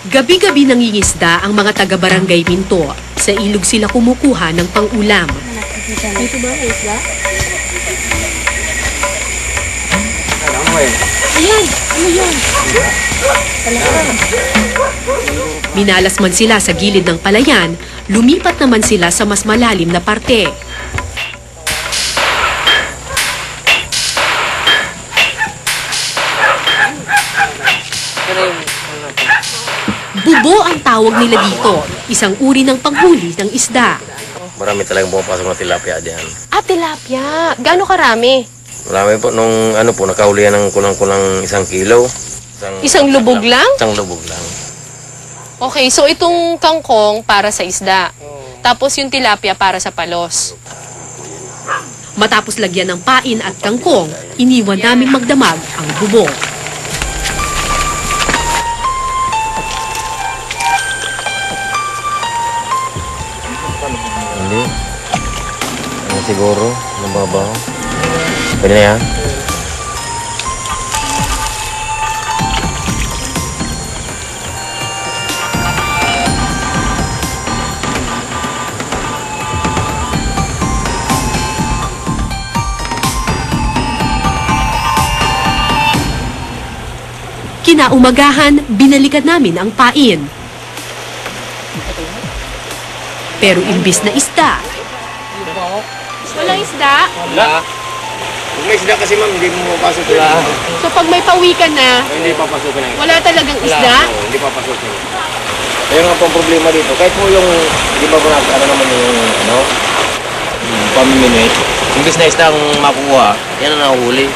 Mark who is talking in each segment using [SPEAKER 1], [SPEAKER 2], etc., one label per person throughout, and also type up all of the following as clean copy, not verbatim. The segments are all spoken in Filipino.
[SPEAKER 1] Gabi-gabi nangingisda ang mga taga-barangay Minto. Sa ilog sila kumukuha ng pang-ulam.
[SPEAKER 2] Dito ba ang isda? Ayan! Ano yan?
[SPEAKER 1] Minalas man sila sa gilid ng palayan, lumipat naman sila sa mas malalim na parte. Bubo ang tawag nila dito, isang uri ng panghuli ng isda.
[SPEAKER 3] Marami talagang pumapasok na tilapia dyan.
[SPEAKER 2] Ah, tilapia. Gaano karami?
[SPEAKER 3] Marami po, nung ano po, nakahulihan ng kulang-kulang 1 kilo.
[SPEAKER 2] Isang lubog lang?
[SPEAKER 3] Isang lubog lang.
[SPEAKER 2] Okay, so itong kangkong para sa isda. Tapos yung tilapia para sa palos.
[SPEAKER 1] Matapos lagyan ng pain at kangkong, iniwan naming magdamag ang bubo.
[SPEAKER 3] Hindi. Ano siguro? Nababaw. Pwede na yan?
[SPEAKER 1] Kinaumagahan, binalikan namin ang pain. Pero imbis na isda,
[SPEAKER 2] Walang isda?
[SPEAKER 3] Wala. Kung may isda kasi ma'am, hindi mo mapasok yun.
[SPEAKER 2] So pag may pawikan na,
[SPEAKER 3] Hindi papasok na yun.
[SPEAKER 2] wala talagang isda?
[SPEAKER 3] Oo, hindi papasok yun. Ayun nga po ang problema dito. Kahit po yung, di ba po ano naman yung, pamimili. Imbis na isda ang makukuha, yan ang nahuhuli.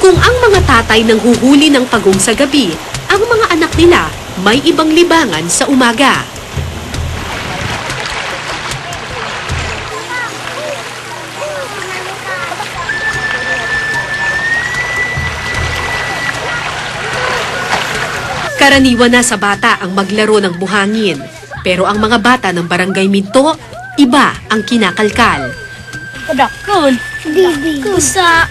[SPEAKER 1] kung ang mga tatay nang huhuli ng pagong sa gabi, ang mga anak nila may ibang libangan sa umaga. Karaniwan na sa bata ang maglaro ng buhangin. Pero ang mga bata ng Barangay Minto, iba ang kinakalkal.
[SPEAKER 4] Kadakon. Bibi. Kusa.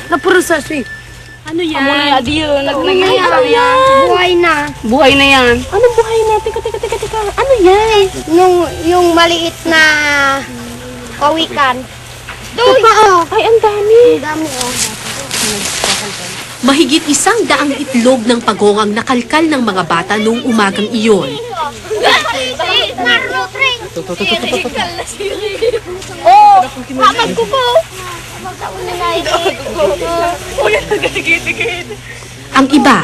[SPEAKER 4] Napurusa siya.
[SPEAKER 2] Ano yan?
[SPEAKER 4] Amo na yan, adiyo. Nagnagayaan yan.
[SPEAKER 5] Buhay na.
[SPEAKER 4] Buhay na yan.
[SPEAKER 2] Anong buhay na? Teka. Ano yan?
[SPEAKER 5] Yung maliit na kawikan.
[SPEAKER 4] Doon pa, oh.
[SPEAKER 2] Ay, ang dami.
[SPEAKER 5] Ang dami, oh.
[SPEAKER 1] Mahigit 100 itlog ng pagong ang nakalkal ng mga bata noong umagang iyon.
[SPEAKER 5] Oh, mamag ko po.
[SPEAKER 1] Ang iba,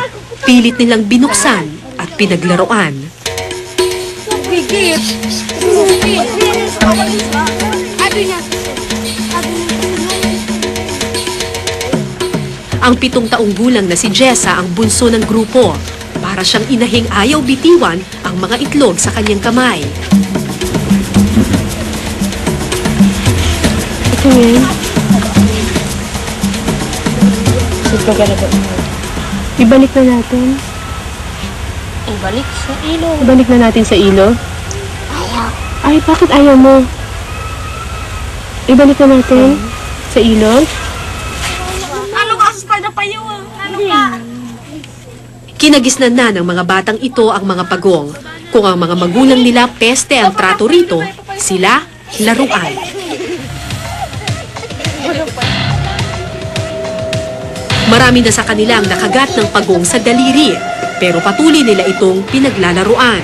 [SPEAKER 1] pilit nilang binuksan at pinaglaruan.
[SPEAKER 4] Bigit.
[SPEAKER 1] Ang 7 taong gulang na si Jessa ang bunso ng grupo. Para siyang inahing ayaw bitiwan ang mga itlog sa kanyang kamay.
[SPEAKER 4] Ito yan. Ibalik na natin.
[SPEAKER 2] Ibalik sa ilo.
[SPEAKER 4] Ibalik na natin sa ilo. Ay, bakit ayaw mo? Ibalik na natin sa ilo.
[SPEAKER 1] Kinagisnan na ng mga batang ito ang mga pagong. Kung ang mga magulang nila peste ang trato rito, sila laruan. Marami na sa kanila ang nakagat ng pagong sa daliri, pero patuloy nila itong pinaglalaruan.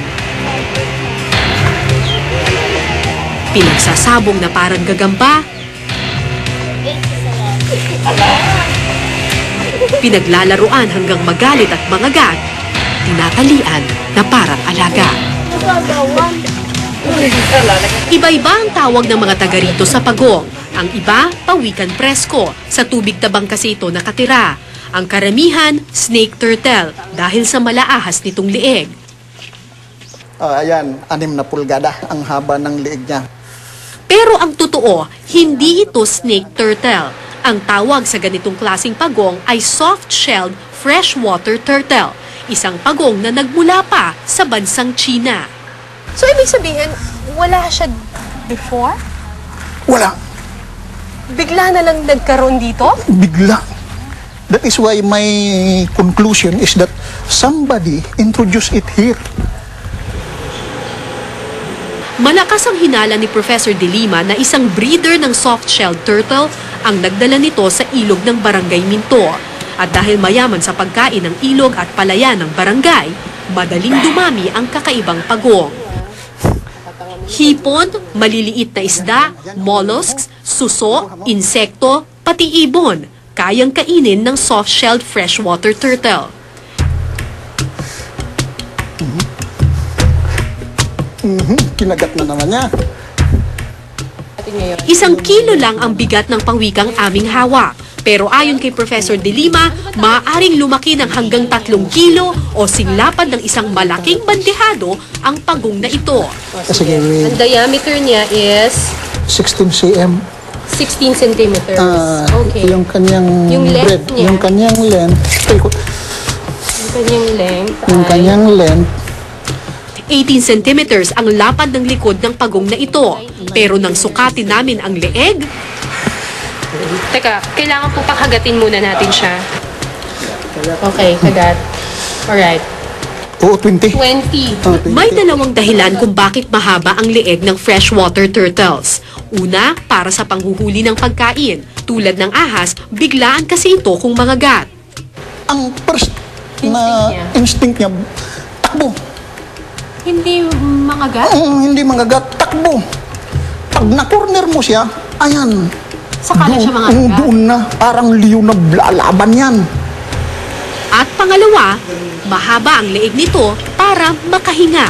[SPEAKER 1] Pinagsasabong na parang gagamba, pinaglalaruan hanggang magalit at mangagat, tinatalian na parang alaga. Iba-iba ang tawag ng mga taga rito sa pagong. Ang iba, pawikan presko. Sa tubig tabang kasi ito nakatira. Ang karamihan, snake turtle, dahil sa malaahas nitong lieg.
[SPEAKER 6] Ayan, 6 na pulgada ang haba ng liig niya.
[SPEAKER 1] Pero ang totoo, hindi ito snake turtle. Ang tawag sa ganitong klaseng pagong ay soft-shelled freshwater turtle, isang pagong na nagmula pa sa bansang China.
[SPEAKER 2] So, ibig sabihin, wala siya before?
[SPEAKER 6] Wala.
[SPEAKER 2] Bigla na lang nagkaroon dito?
[SPEAKER 6] Bigla. That is why my conclusion is that somebody introduced it here.
[SPEAKER 1] Malakas ang hinala ni Professor De Lima na isang breeder ng soft-shelled turtle ang nagdala nito sa ilog ng Barangay Minto. At dahil mayaman sa pagkain ng ilog at palayan ng barangay, madaling dumami ang kakaibang pagong. Hipon, maliliit na isda, mollusks, suso, insekto, pati ibon, kayang kainin ng soft-shelled freshwater turtle.
[SPEAKER 6] Kinagat na naman niya.
[SPEAKER 1] 1 kilo lang ang bigat ng pangwikang aming hawak. Pero ayon kay Professor De Lima, maaaring lumaki ng hanggang 3 kilo o singlapad ng isang malaking bandehado ang pagong na ito.
[SPEAKER 6] Sige,
[SPEAKER 2] Ang diameter niya is
[SPEAKER 6] 16 cm.
[SPEAKER 2] 16 centimeters. Okay.
[SPEAKER 6] Yung kanyang
[SPEAKER 2] Yung length
[SPEAKER 6] breadth,
[SPEAKER 2] niya.
[SPEAKER 6] yung kanyang length,
[SPEAKER 2] Yung kanyang length
[SPEAKER 6] yung
[SPEAKER 2] ay
[SPEAKER 6] kanyang length,
[SPEAKER 1] 18 centimeters ang lapad ng likod ng pagong na ito. Pero nang sukatin namin ang leeg,
[SPEAKER 2] Teka, kailangan po pakagatin muna natin siya. Okay, kagat. Alright.
[SPEAKER 6] oo, 20.
[SPEAKER 2] 20.
[SPEAKER 1] may dalawang dahilan kung bakit mahaba ang leeg ng freshwater turtles. Una, para sa panghuhuli ng pagkain. Tulad ng ahas, biglaan kasi ito kung mangagat.
[SPEAKER 6] Ang first na instinct niya, takbo.
[SPEAKER 2] Hindi mangagat?
[SPEAKER 6] Hindi mangagat, takbo. Pag na-corner mo siya, ayan.
[SPEAKER 2] Saka na siya mangagat?
[SPEAKER 6] Doon na, parang liyo na lalaban yan.
[SPEAKER 1] At pangalawa, mahaba ang leeg nito para makahinga.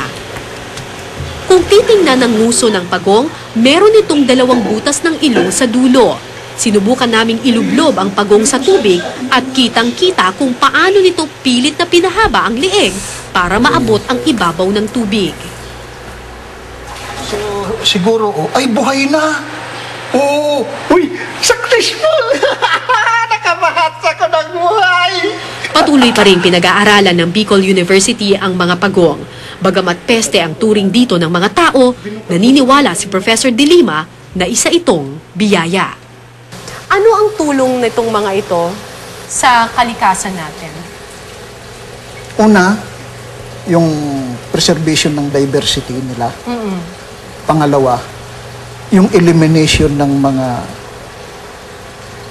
[SPEAKER 1] Kung titingnan ng nguso ng pagong, meron itong 2 butas ng ilong sa dulo. Sinubukan naming ilublob ang pagong sa tubig at kitang-kita kung paano nito pilit na pinahaba ang leeg para maabot ang ibabaw ng tubig.
[SPEAKER 6] So, siguro, ay buhay na. Oo, uy, successful! Nakabahat ako ng buhay!
[SPEAKER 1] Patuloy pa rin pinag-aaralan ng Bicol University ang mga pagong. Bagamat peste ang turing dito ng mga tao, naniniwala si Professor De Lima na isa itong biyaya.
[SPEAKER 2] Ano ang tulong nitong mga ito sa kalikasan natin?
[SPEAKER 6] Una, yung preservation ng diversity nila. Pangalawa, yung elimination ng mga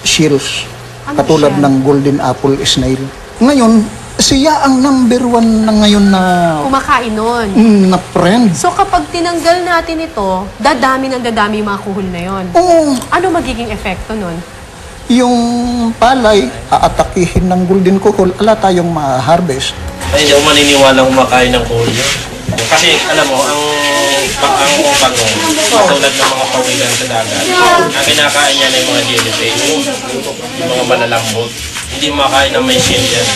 [SPEAKER 6] shells, katulad ng golden apple snail. Ngayon, siya ang number 1 na ngayon na
[SPEAKER 2] Kumakain nun.
[SPEAKER 6] na friend.
[SPEAKER 2] So kapag tinanggal natin ito, dadami yung mga kuhol na yon.
[SPEAKER 6] Oo,
[SPEAKER 2] Ano magiging epekto nun?
[SPEAKER 6] yung palay, aatakihin ng golden cohol, ala tayong ma-harvest.
[SPEAKER 3] Ay, hindi ako maniniwala kumakain ng kuhol yun. Kasi, alam mo, ang pagong, katulad ng mga pawigan sa dagat, ang kinakain niya na yung mga jellyfish, yung mga malalambot, hindi makain ng may shell yan.